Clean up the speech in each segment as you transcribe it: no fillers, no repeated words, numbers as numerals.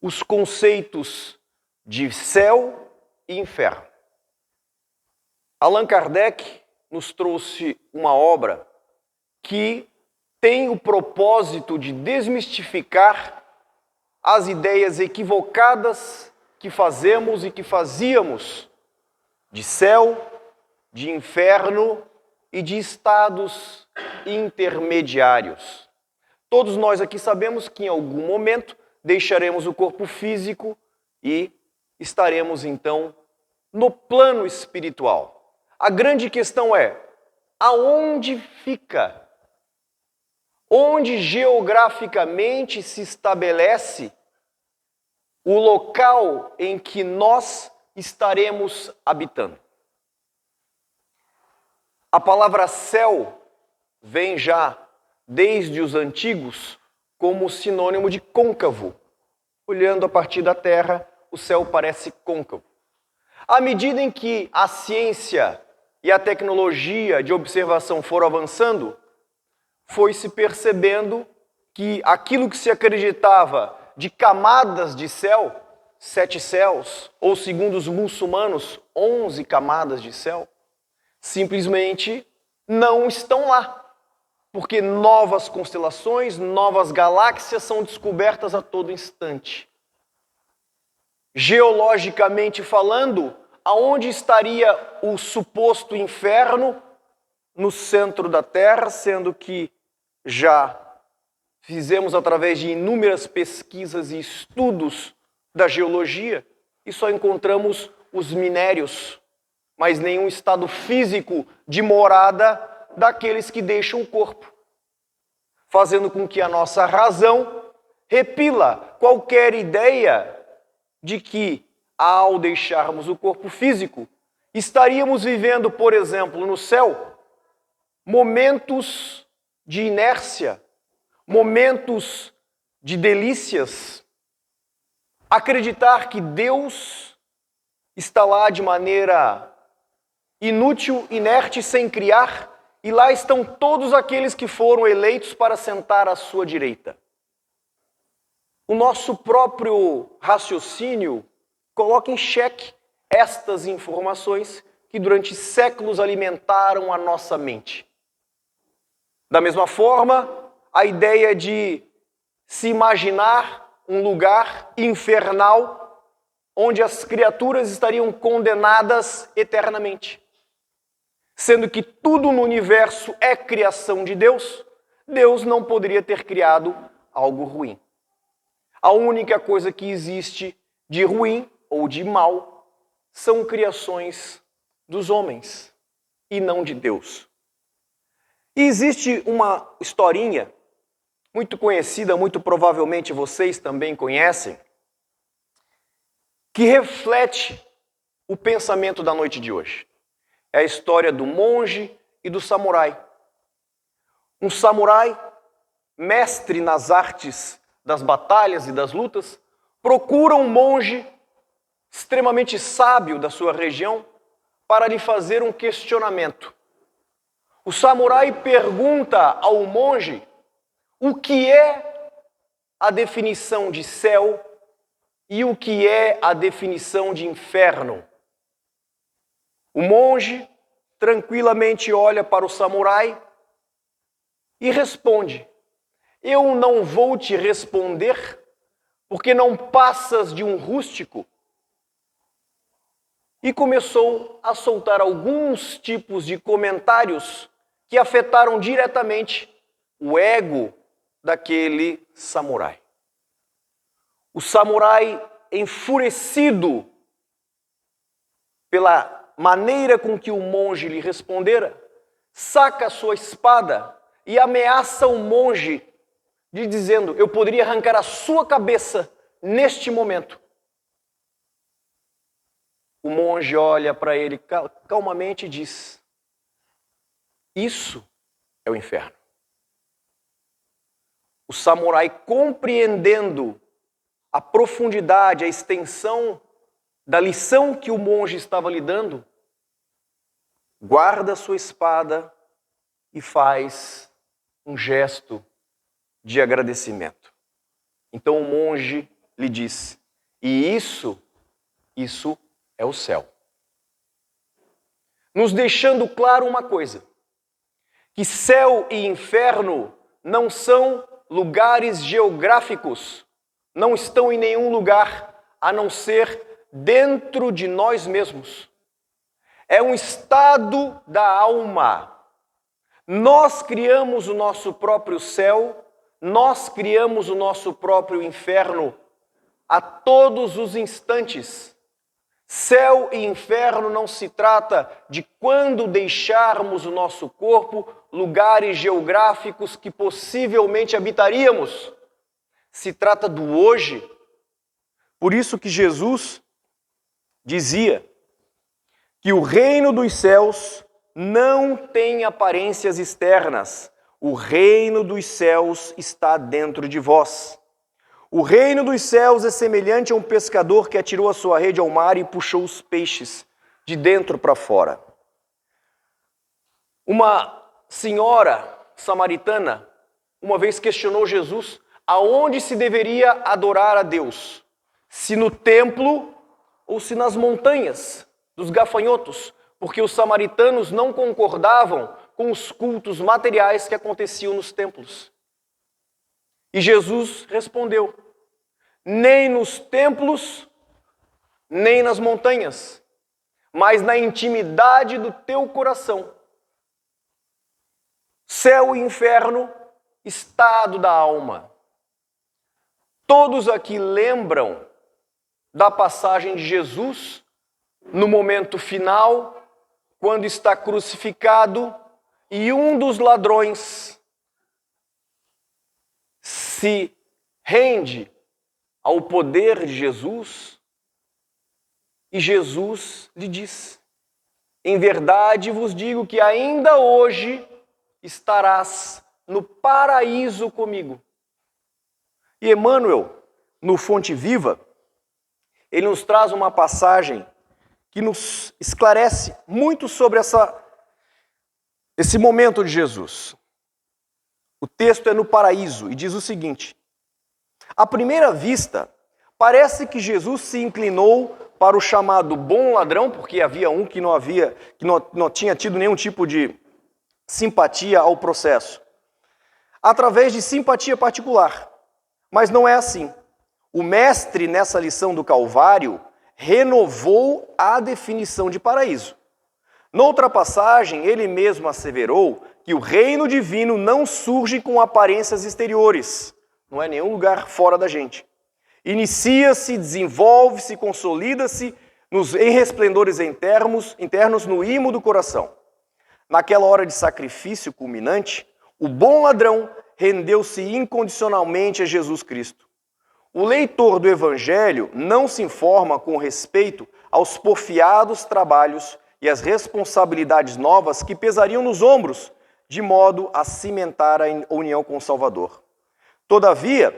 os conceitos de céu e inferno. Allan Kardec nos trouxe uma obra que tem o propósito de desmistificar as ideias equivocadas que fazemos e que fazíamos de céu, de inferno e de estados intermediários. Todos nós aqui sabemos que em algum momento deixaremos o corpo físico e estaremos então no plano espiritual. A grande questão é, aonde fica? Onde geograficamente se estabelece o local em que nós estaremos habitando? A palavra céu vem já desde os antigos como sinônimo de côncavo. Olhando a partir da terra, o céu parece côncavo. À medida em que a ciência e a tecnologia de observação foram avançando, foi se percebendo que aquilo que se acreditava de camadas de céu, 7 céus, ou segundo os muçulmanos, 11 camadas de céu, simplesmente não estão lá. Porque novas constelações, novas galáxias são descobertas a todo instante. Geologicamente falando, aonde estaria o suposto inferno? No centro da Terra, sendo que já fizemos através de inúmeras pesquisas e estudos da geologia e só encontramos os minérios, mas nenhum estado físico de morada daqueles que deixam o corpo, fazendo com que a nossa razão repila qualquer ideia de que, ao deixarmos o corpo físico, estaríamos vivendo, por exemplo, no céu, momentos de inércia, momentos de delícias. Acreditar que Deus está lá de maneira inútil, inerte, sem criar, e lá estão todos aqueles que foram eleitos para sentar à sua direita. O nosso próprio raciocínio coloca em xeque estas informações que durante séculos alimentaram a nossa mente. Da mesma forma, a ideia de se imaginar um lugar infernal onde as criaturas estariam condenadas eternamente. Sendo que tudo no universo é criação de Deus, Deus não poderia ter criado algo ruim. A única coisa que existe de ruim ou de mal são criações dos homens e não de Deus. E existe uma historinha muito conhecida, muito provavelmente vocês também conhecem, que reflete o pensamento da noite de hoje. É a história do monge e do samurai. Um samurai, mestre nas artes das batalhas e das lutas, procura um monge extremamente sábio da sua região para lhe fazer um questionamento. O samurai pergunta ao monge o que é a definição de céu e o que é a definição de inferno. O monge tranquilamente olha para o samurai e responde: eu não vou te responder porque não passas de um rústico. E começou a soltar alguns tipos de comentários que afetaram diretamente o ego daquele samurai. O samurai, enfurecido pela maneira com que o monge lhe respondera, saca a sua espada e ameaça o monge, lhe dizendo: eu poderia arrancar a sua cabeça neste momento. O monge olha para ele calmamente e diz: isso é o inferno. O samurai, compreendendo a profundidade, a extensão da lição que o monge estava lhe dando, guarda sua espada e faz um gesto de agradecimento. Então o monge lhe disse. E isso é o céu. Nos deixando claro uma coisa, que céu e inferno não são lugares geográficos, não estão em nenhum lugar a não ser dentro de nós mesmos. É um estado da alma. Nós criamos o nosso próprio céu, nós criamos o nosso próprio inferno a todos os instantes. Céu e inferno não se trata de quando deixarmos o nosso corpo, lugares geográficos que possivelmente habitaríamos. Se trata do hoje. Por isso que Jesus dizia que o reino dos céus não tem aparências externas. O reino dos céus está dentro de vós. O reino dos céus é semelhante a um pescador que atirou a sua rede ao mar e puxou os peixes de dentro para fora. Uma senhora samaritana uma vez questionou Jesus aonde se deveria adorar a Deus, se no templo ou se nas montanhas dos gafanhotos, porque os samaritanos não concordavam com os cultos materiais que aconteciam nos templos. E Jesus respondeu: nem nos templos, nem nas montanhas, mas na intimidade do teu coração. Céu e inferno, estado da alma. Todos aqui lembram da passagem de Jesus no momento final, quando está crucificado e um dos ladrões se rende ao poder de Jesus e Jesus lhe diz: em verdade vos digo que ainda hoje estarás no paraíso comigo. E Emmanuel, no Fonte Viva, ele nos traz uma passagem que nos esclarece muito sobre esse momento de Jesus. O texto é no paraíso e diz o seguinte: à primeira vista, parece que Jesus se inclinou para o chamado bom ladrão, porque havia um que não tinha tido nenhum tipo de simpatia ao processo, através de simpatia particular. Mas não é assim. O mestre, nessa lição do Calvário, renovou a definição de paraíso. Noutra passagem, ele mesmo asseverou que o reino divino não surge com aparências exteriores. Não é nenhum lugar fora da gente. Inicia-se, desenvolve-se, consolida-se em resplendores internos no imo do coração. Naquela hora de sacrifício culminante, o bom ladrão rendeu-se incondicionalmente a Jesus Cristo. O leitor do Evangelho não se informa com respeito aos porfiados trabalhos e às responsabilidades novas que pesariam nos ombros, de modo a cimentar a união com o Salvador. Todavia,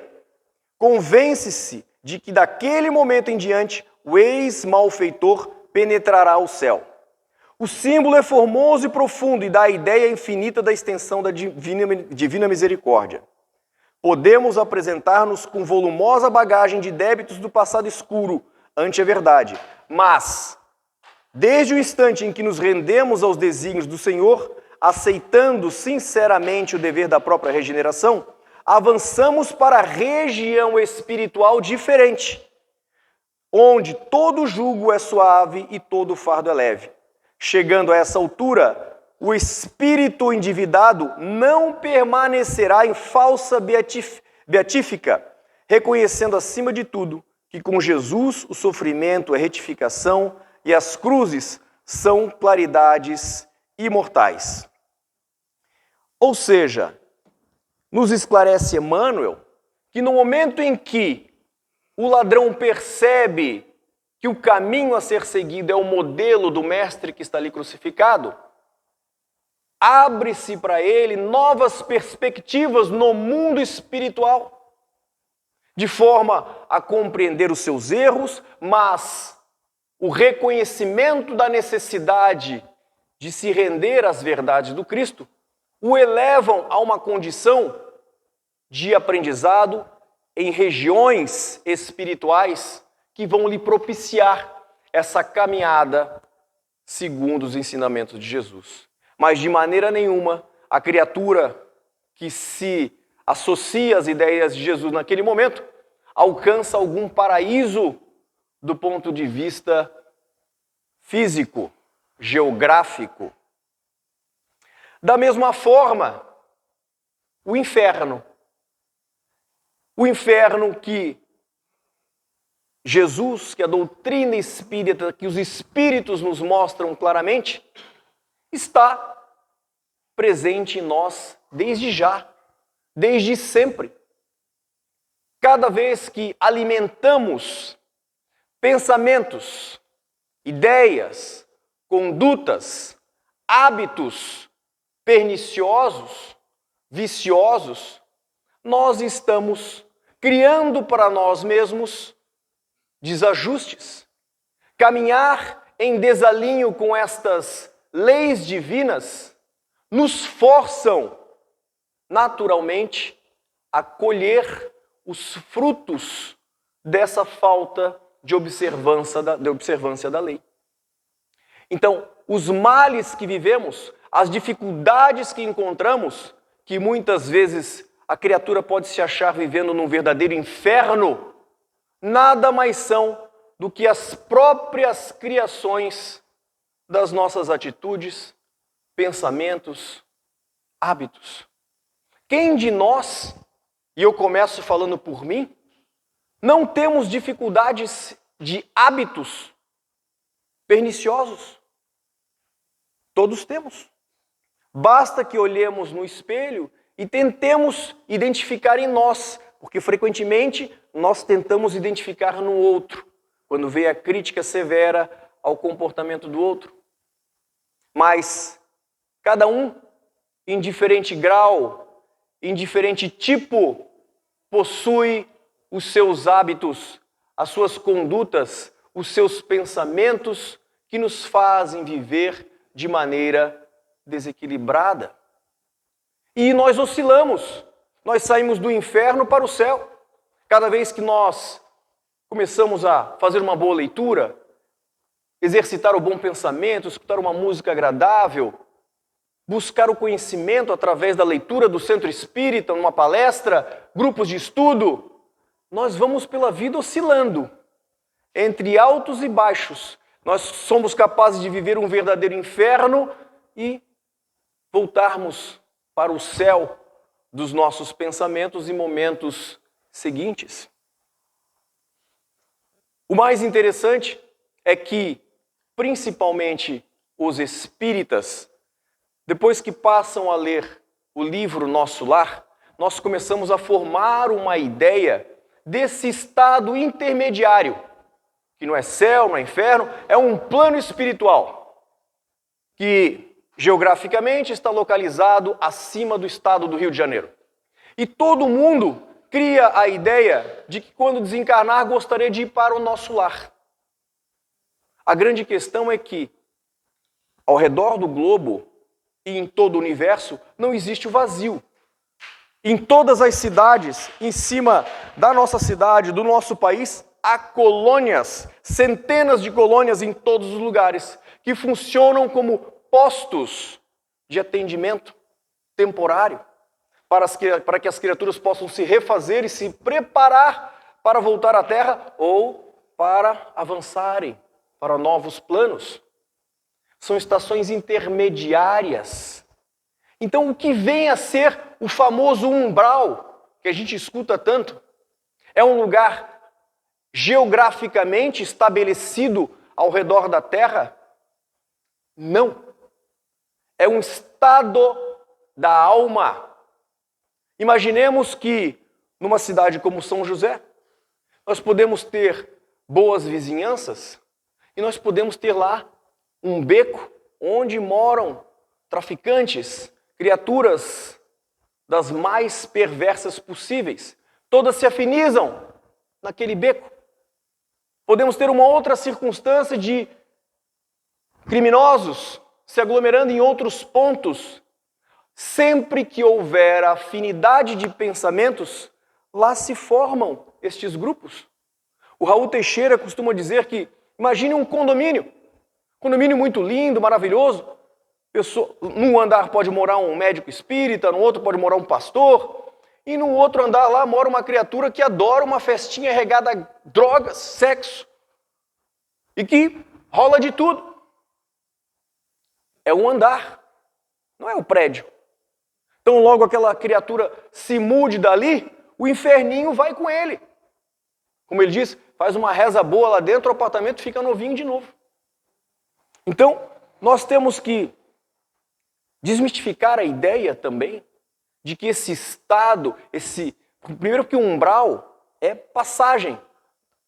convence-se de que daquele momento em diante o ex-malfeitor penetrará o céu. O símbolo é formoso e profundo e dá a ideia infinita da extensão da divina misericórdia. Podemos apresentar-nos com volumosa bagagem de débitos do passado escuro ante a verdade, mas, desde o instante em que nos rendemos aos desígnios do Senhor, aceitando sinceramente o dever da própria regeneração, avançamos para a região espiritual diferente, onde todo jugo é suave e todo fardo é leve. Chegando a essa altura, o espírito endividado não permanecerá em falsa beatífica, reconhecendo acima de tudo que com Jesus o sofrimento é retificação e as cruzes são claridades imortais. Ou seja, nos esclarece Emmanuel que no momento em que o ladrão percebe que o caminho a ser seguido é o modelo do mestre que está ali crucificado, abre-se para ele novas perspectivas no mundo espiritual, de forma a compreender os seus erros, mas o reconhecimento da necessidade de se render às verdades do Cristo o elevam a uma condição de aprendizado em regiões espirituais que vão lhe propiciar essa caminhada segundo os ensinamentos de Jesus. Mas de maneira nenhuma a criatura que se associa às ideias de Jesus naquele momento alcança algum paraíso do ponto de vista físico, geográfico. Da mesma forma, o inferno que Jesus, que a doutrina espírita, que os espíritos nos mostram claramente, está presente em nós desde já, desde sempre. Cada vez que alimentamos pensamentos, ideias, condutas, hábitos perniciosos, viciosos, nós estamos criando para nós mesmos desajustes. Caminhar em desalinho com estas leis divinas nos forçam naturalmente a colher os frutos dessa falta de observância da lei. Então, os males que vivemos, as dificuldades que encontramos, que muitas vezes a criatura pode se achar vivendo num verdadeiro inferno, nada mais são do que as próprias criações das nossas atitudes, pensamentos, hábitos. Quem de nós, e eu começo falando por mim, não temos dificuldades de hábitos perniciosos? Todos temos. Basta que olhemos no espelho e tentemos identificar em nós, porque frequentemente nós tentamos identificar no outro, quando vem a crítica severa ao comportamento do outro. Mas cada um, em diferente grau, em diferente tipo, possui os seus hábitos, as suas condutas, os seus pensamentos que nos fazem viver de maneira desequilibrada. E nós oscilamos, nós saímos do inferno para o céu. Cada vez que nós começamos a fazer uma boa leitura, exercitar o bom pensamento, escutar uma música agradável, buscar o conhecimento através da leitura do centro espírita, numa palestra, grupos de estudo, nós vamos pela vida oscilando entre altos e baixos. Nós somos capazes de viver um verdadeiro inferno e voltarmos para o céu dos nossos pensamentos em momentos seguintes. O mais interessante é que, principalmente os espíritas, depois que passam a ler o livro Nosso Lar, nós começamos a formar uma ideia desse estado intermediário, que não é céu, não é inferno, é um plano espiritual, que geograficamente está localizado acima do estado do Rio de Janeiro. E todo mundo cria a ideia de que quando desencarnar gostaria de ir para o nosso lar. A grande questão é que, ao redor do globo e em todo o universo, não existe o vazio. Em todas as cidades, em cima da nossa cidade, do nosso país, há colônias, centenas de colônias em todos os lugares, que funcionam como postos de atendimento temporário, para que as criaturas possam se refazer e se preparar para voltar à Terra ou para avançarem para novos planos. São estações intermediárias. Então, o que vem a ser o famoso umbral, que a gente escuta tanto, é um lugar geograficamente estabelecido ao redor da Terra? Não. É um estado da alma. Imaginemos que, numa cidade como São José, nós podemos ter boas vizinhanças e nós podemos ter lá um beco onde moram traficantes, criaturas das mais perversas possíveis. Todas se afinizam naquele beco. Podemos ter uma outra circunstância de criminosos se aglomerando em outros pontos. Sempre que houver afinidade de pensamentos, lá se formam estes grupos. O Raul Teixeira costuma dizer que, imagine um condomínio muito lindo, maravilhoso. Num andar pode morar um médico espírita, no outro pode morar um pastor, e no outro andar lá mora uma criatura que adora uma festinha regada a drogas, sexo, e que rola de tudo. É um andar, não é um prédio. Então logo aquela criatura se mude dali, o inferninho vai com ele. Como ele diz, faz uma reza boa lá dentro, o apartamento fica novinho de novo. Então, nós temos que desmistificar a ideia também de que esse estado, primeiro que o umbral é passagem.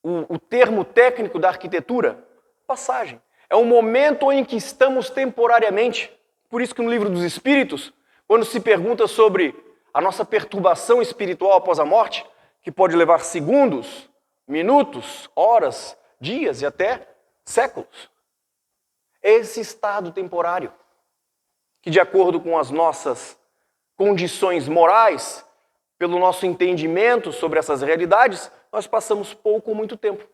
O termo técnico da arquitetura, passagem. É um momento em que estamos temporariamente. Por isso que no livro dos Espíritos, quando se pergunta sobre a nossa perturbação espiritual após a morte, que pode levar segundos, minutos, horas, dias e até séculos. É esse estado temporário que, de acordo com as nossas condições morais, pelo nosso entendimento sobre essas realidades, nós passamos pouco ou muito tempo.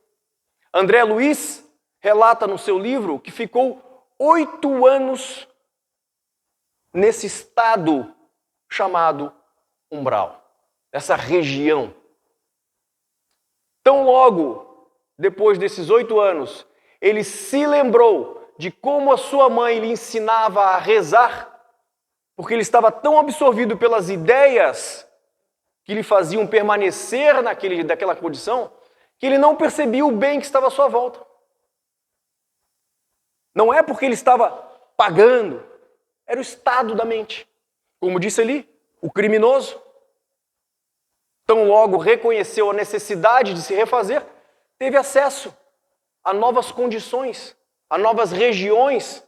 André Luiz relata no seu livro que ficou 8 anos nesse estado chamado umbral, essa região. Tão logo depois desses 8 anos, ele se lembrou de como a sua mãe lhe ensinava a rezar, porque ele estava tão absorvido pelas ideias que lhe faziam permanecer daquela condição, que ele não percebia o bem que estava à sua volta. Não é porque ele estava pagando, era o estado da mente. Como disse ali, o criminoso, tão logo reconheceu a necessidade de se refazer, teve acesso a novas condições, a novas regiões.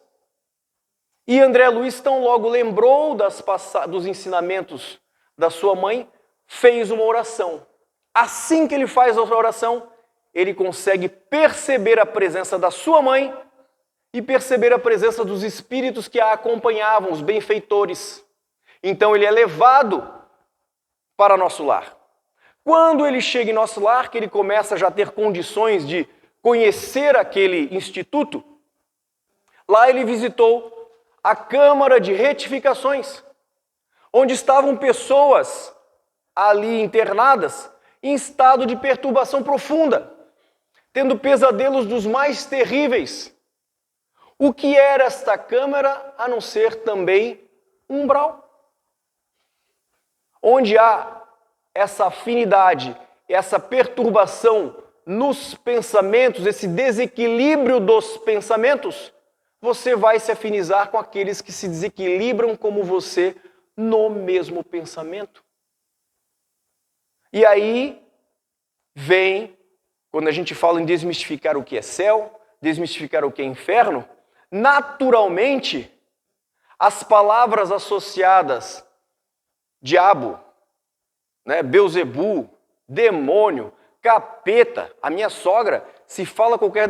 E André Luiz tão logo lembrou dos ensinamentos da sua mãe, fez uma oração. Assim que ele faz a oração, ele consegue perceber a presença da sua mãe e perceber a presença dos espíritos que a acompanhavam, os benfeitores. Então ele é levado para nosso lar. Quando ele chega em nosso lar, que ele começa já a ter condições de conhecer aquele instituto, lá ele visitou a Câmara de Retificações, onde estavam pessoas ali internadas em estado de perturbação profunda, tendo pesadelos dos mais terríveis. O que era esta câmara a não ser também um umbral? Onde há essa afinidade, essa perturbação nos pensamentos, esse desequilíbrio dos pensamentos, você vai se afinizar com aqueles que se desequilibram como você no mesmo pensamento. E aí vem, quando a gente fala em desmistificar o que é céu, desmistificar o que é inferno, naturalmente as palavras associadas diabo, Beuzebu, demônio, capeta, a minha sogra, se fala qualquer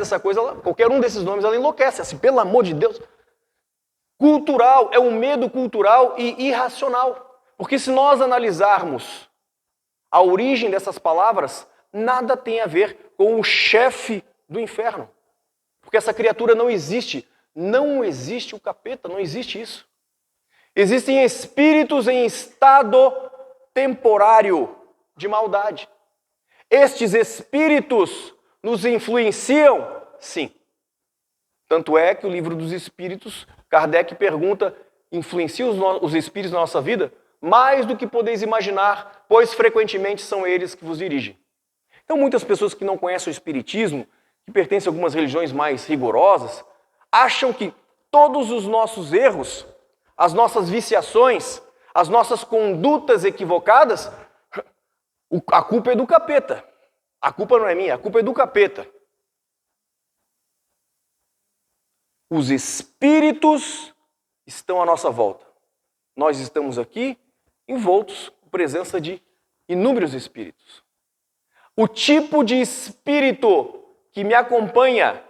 um desses nomes, ela enlouquece, assim, pelo amor de Deus. Cultural, é um medo cultural e irracional. Porque se nós analisarmos a origem dessas palavras, nada tem a ver com o chefe do inferno. Porque essa criatura não existe. Não existe o capeta, não existe isso. Existem espíritos em estado temporário de maldade. Estes espíritos nos influenciam? Sim. Tanto é que o livro dos Espíritos, Kardec pergunta, influencia os espíritos na nossa vida? Mais do que podeis imaginar, pois frequentemente são eles que vos dirigem. Então muitas pessoas que não conhecem o Espiritismo, que pertencem a algumas religiões mais rigorosas, acham que todos os nossos erros, as nossas viciações, as nossas condutas equivocadas, a culpa é do capeta. A culpa não é minha, a culpa é do capeta. Os espíritos estão à nossa volta. Nós estamos aqui envoltos com a presença de inúmeros espíritos. O tipo de espírito que me acompanha,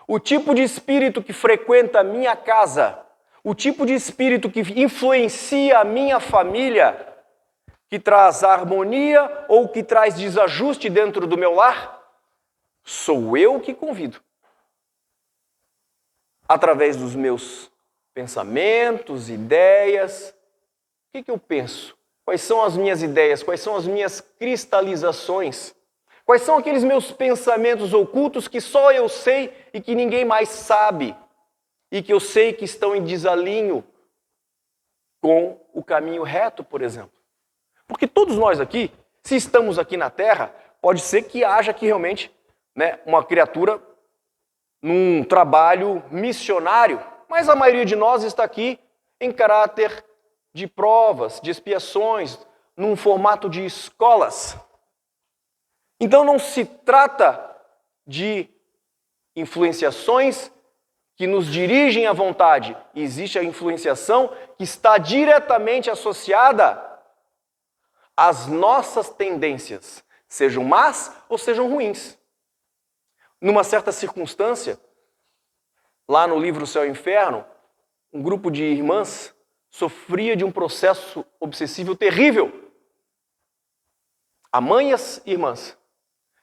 o tipo de espírito que frequenta a minha casa, o tipo de espírito que influencia a minha família, que traz harmonia ou que traz desajuste dentro do meu lar? Sou eu que convido. Através dos meus pensamentos, ideias. O que eu penso? Quais são as minhas ideias? Quais são as minhas cristalizações? Quais são aqueles meus pensamentos ocultos que só eu sei e que ninguém mais sabe? E que eu sei que estão em desalinho com o caminho reto, por exemplo. Porque todos nós aqui, se estamos aqui na Terra, pode ser que haja aqui realmente, uma criatura num trabalho missionário, mas a maioria de nós está aqui em caráter de provas, de expiações, num formato de escolas. Então não se trata de influenciações que nos dirigem à vontade. Existe a influenciação que está diretamente associada às nossas tendências, sejam más ou sejam ruins. Numa certa circunstância, lá no livro Céu e Inferno, um grupo de irmãs sofria de um processo obsessivo terrível. A mãe e as irmãs.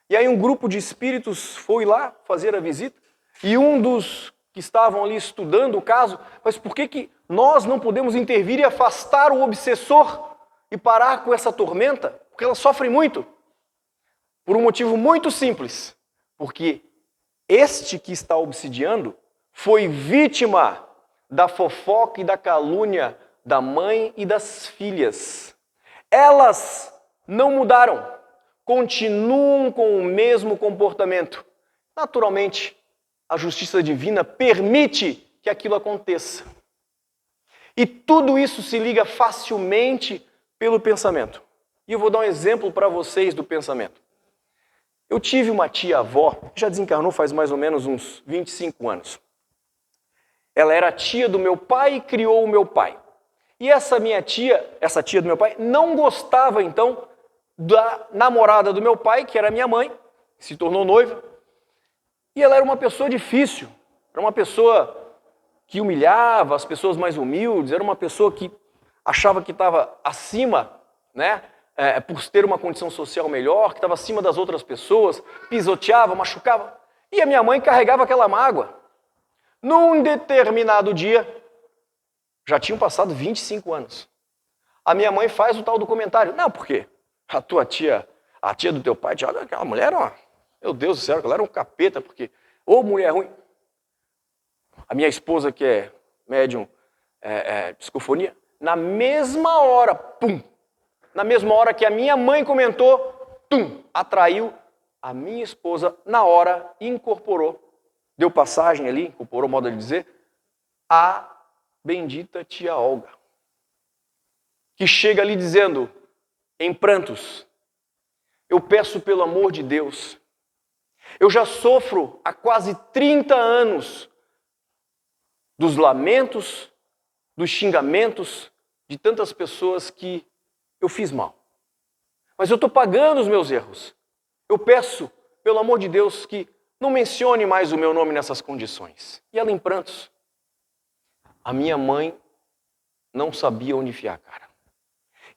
E aí um grupo de espíritos foi lá fazer a visita e um dos que estavam ali estudando o caso, mas por que nós não podemos intervir e afastar o obsessor e parar com essa tormenta? Porque ela sofre muito. Por um motivo muito simples. Porque este que está obsidiando foi vítima da fofoca e da calúnia da mãe e das filhas. Elas não mudaram, continuam com o mesmo comportamento. Naturalmente, a justiça divina permite que aquilo aconteça. E tudo isso se liga facilmente pelo pensamento. E eu vou dar um exemplo para vocês do pensamento. Eu tive uma tia-avó, já desencarnou faz mais ou menos uns 25 anos. Ela era tia do meu pai e criou o meu pai. E essa tia do meu pai, não gostava então da namorada do meu pai, que era minha mãe, se tornou noiva. E ela era uma pessoa difícil, era uma pessoa que humilhava as pessoas mais humildes, era uma pessoa que achava que estava acima, por ter uma condição social melhor, que estava acima das outras pessoas, pisoteava, machucava. E a minha mãe carregava aquela mágoa. Num determinado dia, já tinham passado 25 anos, a minha mãe faz o tal do comentário. Não, por quê? A tia do teu pai, aquela mulher era uma... Meu Deus do céu, ela era um capeta, porque... Ô, mulher ruim. A minha esposa, que é médium, psicofonia, na mesma hora, pum! Na mesma hora que a minha mãe comentou, tum! Atraiu a minha esposa, na hora, incorporou, deu passagem ali, incorporou, modo de dizer, a bendita tia Olga, que chega ali dizendo, em prantos, eu peço pelo amor de Deus, eu já sofro há quase 30 anos dos lamentos, dos xingamentos de tantas pessoas que eu fiz mal. Mas eu estou pagando os meus erros. Eu peço, pelo amor de Deus, que não mencione mais o meu nome nessas condições. E ela em prantos. A minha mãe não sabia onde enfiar a cara.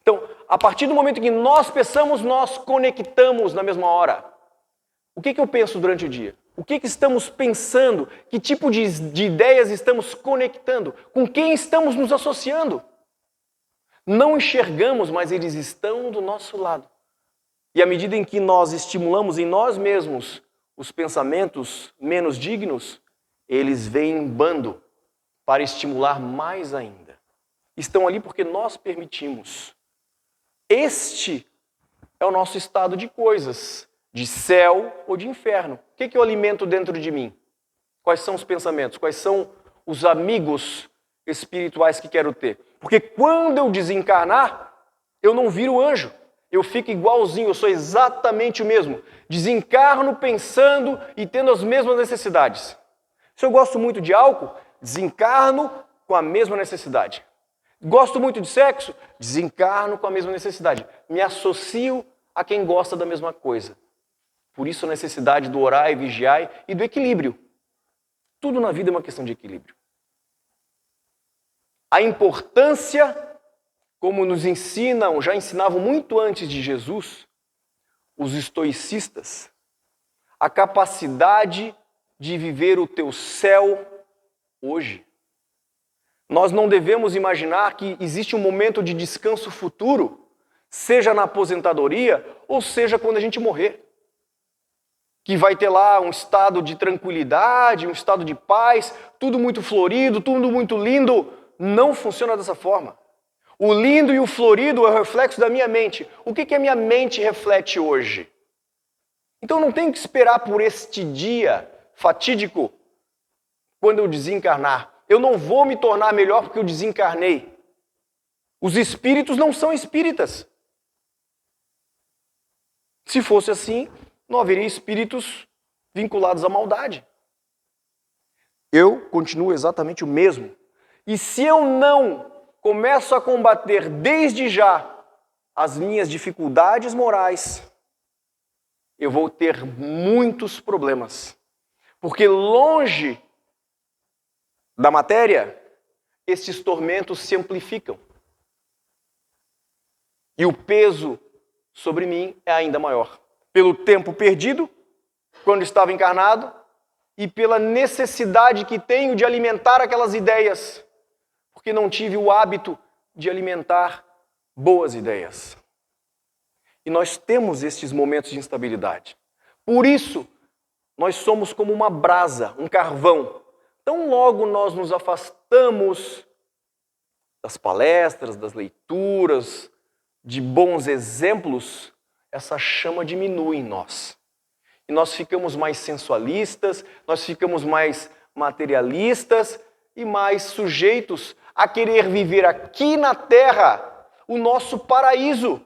Então, a partir do momento que nós pensamos, nós conectamos na mesma hora. O que eu penso durante o dia? O que estamos pensando? Que tipo de ideias estamos conectando? Com quem estamos nos associando? Não enxergamos, mas eles estão do nosso lado. E à medida em que nós estimulamos em nós mesmos os pensamentos menos dignos, eles vêm em bando para estimular mais ainda. Estão ali porque nós permitimos. Este é o nosso estado de coisas, de céu ou de inferno. O que eu alimento dentro de mim? Quais são os pensamentos? Quais são os amigos espirituais que quero ter? Porque quando eu desencarnar, eu não viro anjo. Eu fico igualzinho, eu sou exatamente o mesmo. Desencarno pensando e tendo as mesmas necessidades. Se eu gosto muito de álcool, desencarno com a mesma necessidade. Gosto muito de sexo, desencarno com a mesma necessidade. Me associo a quem gosta da mesma coisa. Por isso a necessidade do orar e vigiar e do equilíbrio. Tudo na vida é uma questão de equilíbrio. A importância como nos ensinam, já ensinavam muito antes de Jesus, os estoicistas, a capacidade de viver o teu céu hoje. Nós não devemos imaginar que existe um momento de descanso futuro, seja na aposentadoria ou seja quando a gente morrer. Que vai ter lá um estado de tranquilidade, um estado de paz, tudo muito florido, tudo muito lindo. Não funciona dessa forma. O lindo e o florido é o reflexo da minha mente. O que a minha mente reflete hoje? Então não tenho que esperar por este dia fatídico quando eu desencarnar. Eu não vou me tornar melhor porque eu desencarnei. Os espíritos não são espíritas. Se fosse assim, não haveria espíritos vinculados à maldade. Eu continuo exatamente o mesmo. E se eu não começo a combater desde já as minhas dificuldades morais, eu vou ter muitos problemas. Porque longe da matéria, estes tormentos se amplificam. E o peso sobre mim é ainda maior. Pelo tempo perdido, quando estava encarnado, e pela necessidade que tenho de alimentar aquelas ideias, porque não tive o hábito de alimentar boas ideias. E nós temos estes momentos de instabilidade. Por isso, nós somos como uma brasa, um carvão. Tão logo nós nos afastamos das palestras, das leituras, de bons exemplos, essa chama diminui em nós. E nós ficamos mais sensualistas, nós ficamos mais materialistas e mais sujeitos a querer viver aqui na Terra o nosso paraíso.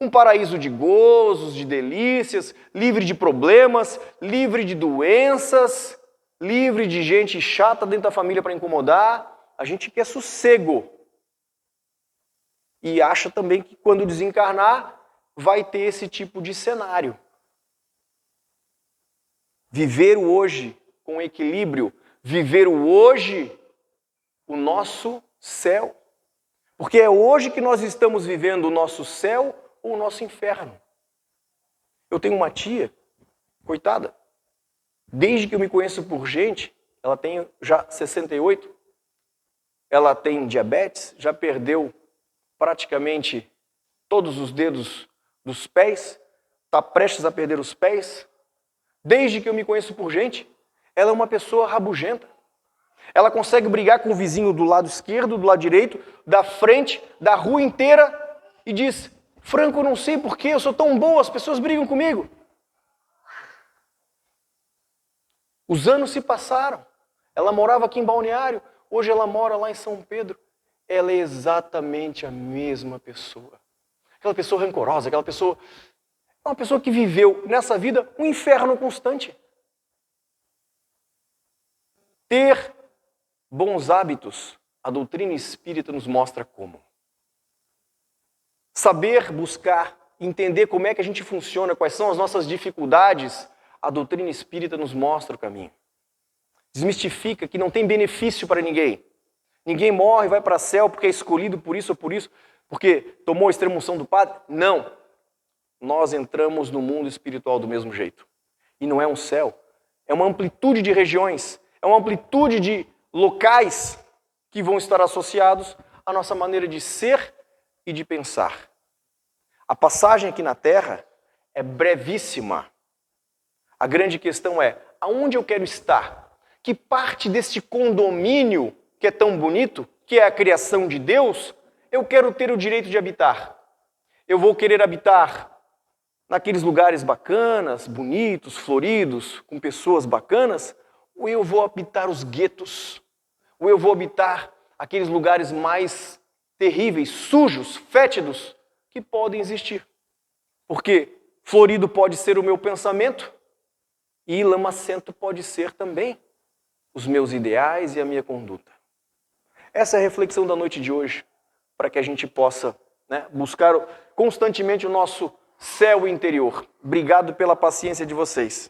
Um paraíso de gozos, de delícias, livre de problemas, livre de doenças, livre de gente chata dentro da família para incomodar. A gente quer sossego. E acha também que quando desencarnar, vai ter esse tipo de cenário. Viver o hoje com equilíbrio, viver o hoje, o nosso céu. Porque é hoje que nós estamos vivendo o nosso céu ou o nosso inferno. Eu tenho uma tia, coitada, desde que eu me conheço por gente, ela tem já 68, ela tem diabetes, já perdeu praticamente todos os dedos dos pés, está prestes a perder os pés. Desde que eu me conheço por gente, ela é uma pessoa rabugenta. Ela consegue brigar com o vizinho do lado esquerdo, do lado direito, da frente, da rua inteira e diz: Franco, eu não sei porquê, eu sou tão boa, as pessoas brigam comigo. Os anos se passaram. Ela morava aqui em Balneário, hoje ela mora lá em São Pedro. Ela é exatamente a mesma pessoa. Aquela pessoa rancorosa, aquela pessoa... É uma pessoa que viveu nessa vida um inferno constante. Ter bons hábitos, a doutrina espírita nos mostra como. Saber buscar, entender como é que a gente funciona, quais são as nossas dificuldades, a doutrina espírita nos mostra o caminho. Desmistifica que não tem benefício para ninguém. Ninguém morre, vai para o céu porque é escolhido por isso ou por isso, porque tomou a extrema-unção do Padre. Não. Nós entramos no mundo espiritual do mesmo jeito. E não é um céu. É uma amplitude de regiões, é uma amplitude de locais que vão estar associados à nossa maneira de ser e de pensar. A passagem aqui na Terra é brevíssima. A grande questão é, aonde eu quero estar? Que parte deste condomínio que é tão bonito, que é a criação de Deus, eu quero ter o direito de habitar? Eu vou querer habitar naqueles lugares bacanas, bonitos, floridos, com pessoas bacanas, ou eu vou habitar os guetos, ou eu vou habitar aqueles lugares mais terríveis, sujos, fétidos, que podem existir. Porque florido pode ser o meu pensamento e lamacento pode ser também os meus ideais e a minha conduta. Essa é a reflexão da noite de hoje, para que a gente possa, buscar constantemente o nosso céu interior. Obrigado pela paciência de vocês.